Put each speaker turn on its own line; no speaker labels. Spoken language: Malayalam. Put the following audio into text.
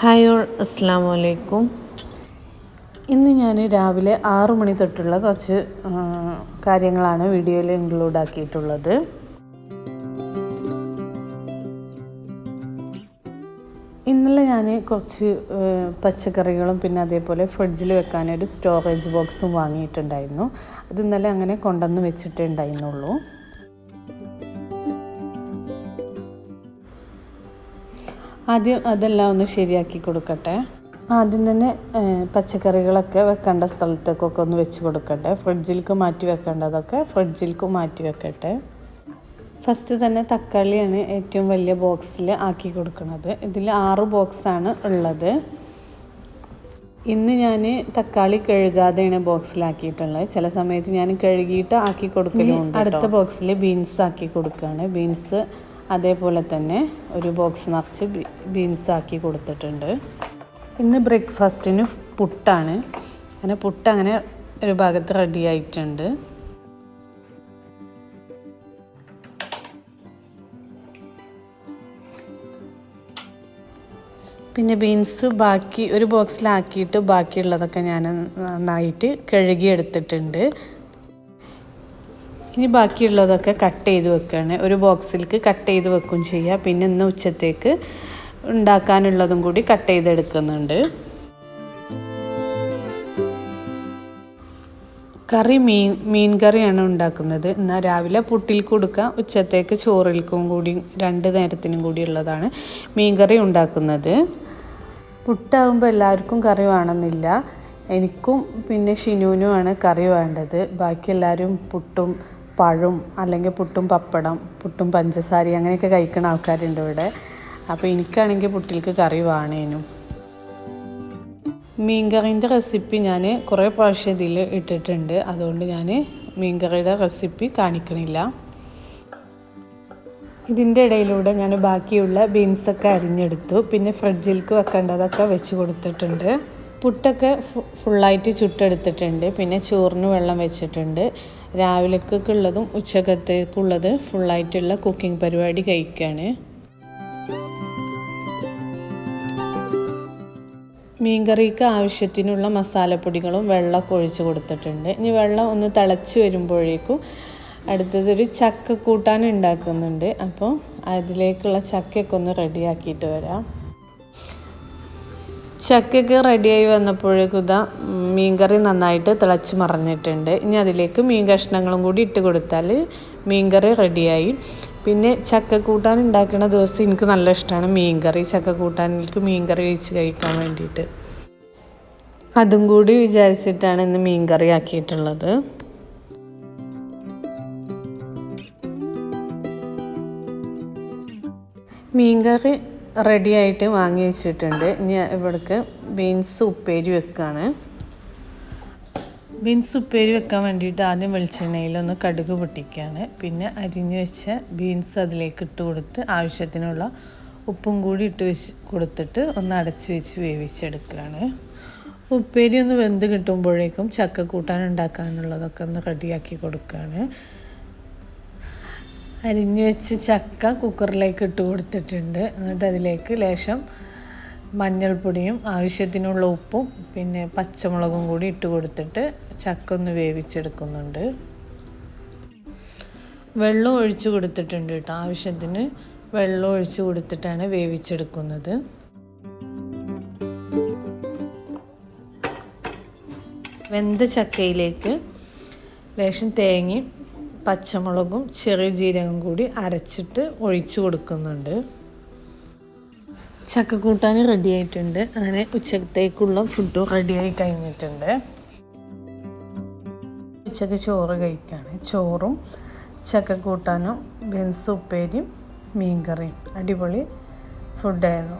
ഹായ് ഓൾ, അസ്സലാമു അലൈക്കും. ഇന്ന് ഞാൻ രാവിലെ 6 മണി തൊട്ടുള്ള കുറച്ച് കാര്യങ്ങളാണ് വീഡിയോയിൽ ഇൻക്ലൂഡ് ആക്കിയിട്ടുള്ളത്. ഇന്നലെ ഞാൻ കുറച്ച് പച്ചക്കറികളും പിന്നെ അതേപോലെ ഫ്രിഡ്ജിൽ വെക്കാനൊരു സ്റ്റോറേജ് ബോക്സും വാങ്ങിയിട്ടുണ്ടായിരുന്നു. അത് ഇന്നലെ അങ്ങനെ കൊണ്ടുവന്ന് വെച്ചിട്ടേ ഉണ്ടായിരുന്നുള്ളൂ. ആദ്യം അതെല്ലാം ഒന്ന് ശരിയാക്കി കൊടുക്കട്ടെ. ആദ്യം തന്നെ പച്ചക്കറികളൊക്കെ വെക്കേണ്ട സ്ഥലത്തേക്കൊക്കെ ഒന്ന് വെച്ച് കൊടുക്കട്ടെ. ഫ്രിഡ്ജിലേക്ക് മാറ്റി വെക്കേണ്ടതൊക്കെ ഫ്രിഡ്ജിലേക്ക് മാറ്റി വെക്കട്ടെ. ഫസ്റ്റ് തന്നെ തക്കാളിയാണ് ഏറ്റവും വലിയ ബോക്സിൽ ആക്കി കൊടുക്കുന്നത്. ഇതിൽ 6 ബോക്സാണ് ഉള്ളത്. ഇന്ന് ഞാൻ തക്കാളി കഴുകാതെയാണ് ബോക്സിലാക്കിയിട്ടുള്ളത്. ചില സമയത്ത് ഞാൻ കഴുകിയിട്ട് ആക്കി കൊടുക്കലുണ്ട്. അടുത്ത ബോക്സിൽ ബീൻസ് ആക്കി കൊടുക്കുകയാണ്. ബീൻസ് അതേപോലെ തന്നെ ഒരു ബോക്സ് നിറച്ച് ബീൻസ് ആക്കി കൊടുത്തിട്ടുണ്ട്. ഇന്ന് ബ്രേക്ക്ഫാസ്റ്റിന് പുട്ടാണ്. അങ്ങനെ പുട്ട് അങ്ങനെ ഒരു ഭാഗത്ത് റെഡി ആയിട്ടുണ്ട്. പിന്നെ ബീൻസ് ബാക്കി ഒരു ബോക്സിലാക്കിയിട്ട് ബാക്കിയുള്ളതൊക്കെ ഞാൻ നന്നായിട്ട് കഴുകി എടുത്തിട്ടുണ്ട്. ഇനി ബാക്കിയുള്ളതൊക്കെ കട്ട് ചെയ്ത് വെക്കുകയാണ്. ഒരു ബോക്സിലേക്ക് കട്ട് ചെയ്ത് വെക്കും ചെയ്യുക. പിന്നെ ഇന്ന് ഉച്ചത്തേക്ക് ഉണ്ടാക്കാനുള്ളതും കൂടി കട്ട് ചെയ്തെടുക്കുന്നുണ്ട്. കറി മീൻ കറിയാണ് ഉണ്ടാക്കുന്നത്. എന്നാൽ രാവിലെ പുട്ടിൽ കൊടുക്കുക, ഉച്ചത്തേക്ക് ചോറിൽക്കും കൂടി 2 നേരത്തിനും കൂടി ഉള്ളതാണ് മീൻ കറി ഉണ്ടാക്കുന്നത്. പുട്ടാകുമ്പോൾ എല്ലാവർക്കും കറി വേണമെന്നില്ല. എനിക്കും പിന്നെ ഷിനുവിനുമാണ് കറി വേണ്ടത്. ബാക്കി എല്ലാവരും പുട്ടും പഴവും അല്ലെങ്കിൽ പുട്ടും പപ്പടം, പുട്ടും പഞ്ചസാര അങ്ങനെയൊക്കെ കഴിക്കുന്ന ആൾക്കാരുണ്ട് ഇവിടെ. അപ്പോൾ എനിക്കാണെങ്കിൽ പുട്ടിലേക്ക് കറി വേണേനും. മീൻകറീൻ്റെ റെസിപ്പി ഞാൻ കുറേ പ്രാവശ്യം ഇതിൽ ഇട്ടിട്ടുണ്ട്. അതുകൊണ്ട് ഞാൻ മീൻകറിയുടെ റെസിപ്പി കാണിക്കണില്ല. ഇതിൻ്റെ ഇടയിലൂടെ ഞാൻ ബാക്കിയുള്ള ബീൻസൊക്കെ അരിഞ്ഞെടുത്തു. പിന്നെ ഫ്രിഡ്ജിലേക്ക് വെക്കേണ്ടതൊക്കെ വെച്ച് കൊടുത്തിട്ടുണ്ട്. പുട്ടൊക്കെ ഫുള്ളായിട്ട് ചുട്ടെടുത്തിട്ടുണ്ട്. പിന്നെ ചോറിന് വെള്ളം വെച്ചിട്ടുണ്ട്. രാവിലേക്കുള്ളതും ഉച്ചക്കത്തേക്കുള്ളത് ഫുള്ളായിട്ടുള്ള കുക്കിംഗ് പരിപാടി കഴിക്കുകയാണ്. മീൻകറിക്ക് ആവശ്യത്തിനുള്ള മസാലപ്പൊടികളും വെള്ളമൊക്കെ ഒഴിച്ച് കൊടുത്തിട്ടുണ്ട്. ഇനി വെള്ളം ഒന്ന് തിളച്ച് വരുമ്പോഴേക്കും അടുത്തതൊരു ചക്ക കൂട്ടാൻ ഉണ്ടാക്കുന്നുണ്ട്. അപ്പോൾ അതിലേക്കുള്ള ചക്കയൊക്കെ ഒന്ന് റെഡിയാക്കിയിട്ട് വരാം. ചക്കയൊക്കെ റെഡിയായി വന്നപ്പോഴേക്കും ഇതാ മീൻകറി നന്നായിട്ട് തിളച്ച് മറിഞ്ഞിട്ടുണ്ട്. ഇനി അതിലേക്ക് മീൻ കഷ്ണങ്ങളും കൂടി ഇട്ട് കൊടുത്താൽ മീൻകറി റെഡിയായി. പിന്നെ ചക്ക കൂട്ടാൻ ഉണ്ടാക്കുന്ന ദിവസം എനിക്ക് നല്ല ഇഷ്ടമാണ് മീൻകറി. ചക്ക കൂട്ടാനിലേക്ക് മീൻകറി ഒഴിച്ച് കഴിക്കാൻ വേണ്ടിയിട്ട് അതും കൂടി വിചാരിച്ചിട്ടാണ് ഇന്ന് മീൻകറി ആക്കിയിട്ടുള്ളത്. മീൻകറി റെഡിയായിട്ട് വാങ്ങി വെച്ചിട്ടുണ്ട്. ഇനി ഇവിടേക്ക് ബീൻസ് ഉപ്പേരി വെക്കുകയാണ്. ബീൻസ് ഉപ്പേരി വെക്കാൻ വേണ്ടിയിട്ട് ആദ്യം വെളിച്ചെണ്ണയിലൊന്ന് കടുക് പൊട്ടിക്കുകയാണ്. പിന്നെ അരിഞ്ഞു വെച്ച ബീൻസ് അതിലേക്ക് ഇട്ട് കൊടുത്ത് ആവശ്യത്തിനുള്ള ഉപ്പും കൂടി ഇട്ട് കൊടുത്തിട്ട് ഒന്ന് അടച്ച് വെച്ച് വേവിച്ചെടുക്കുകയാണ്. ഉപ്പേരി ഒന്ന് വെന്ത് കിട്ടുമ്പോഴേക്കും ചക്ക കൂട്ടാൻ ഉണ്ടാക്കാനുള്ളതൊക്കെ ഒന്ന് റെഡിയാക്കി കൊടുക്കുകയാണ്. അരിഞ്ഞു വെച്ച് ചക്ക കുക്കറിലേക്ക് ഇട്ട് കൊടുത്തിട്ടുണ്ട്. എന്നിട്ട് അതിലേക്ക് ലേശം മഞ്ഞൾപ്പൊടിയും ആവശ്യത്തിനുള്ള ഉപ്പും പിന്നെ പച്ചമുളകും കൂടി ഇട്ട് കൊടുത്തിട്ട് ചക്ക ഒന്ന് വേവിച്ചെടുക്കുന്നുണ്ട്. വെള്ളം ഒഴിച്ച് കൊടുത്തിട്ടുണ്ട് കേട്ടോ. ആവശ്യത്തിന് വെള്ളം ഒഴിച്ച് കൊടുത്തിട്ടാണ് വേവിച്ചെടുക്കുന്നത്. വെന്ത ചക്കയിലേക്ക് ലേശം തേങ്ങയും പച്ചമുളകും ചെറിയ ജീരകം കൂടി അരച്ചിട്ട് ഒഴിച്ചു കൊടുക്കുന്നുണ്ട്. ചക്കക്കൂട്ടാൻ റെഡി ആയിട്ടുണ്ട്. അങ്ങനെ ഉച്ചത്തേക്കുള്ള ഫുഡും റെഡിയായി കഴിഞ്ഞിട്ടുണ്ട്. ഉച്ചക്ക് ചോറ് കഴിക്കുകയാണ്. ചോറും ചക്കക്കൂട്ടാനും ബീൻസ് ഉപ്പേരിയും മീൻകറിയും അടിപൊളി ഫുഡായിരുന്നു.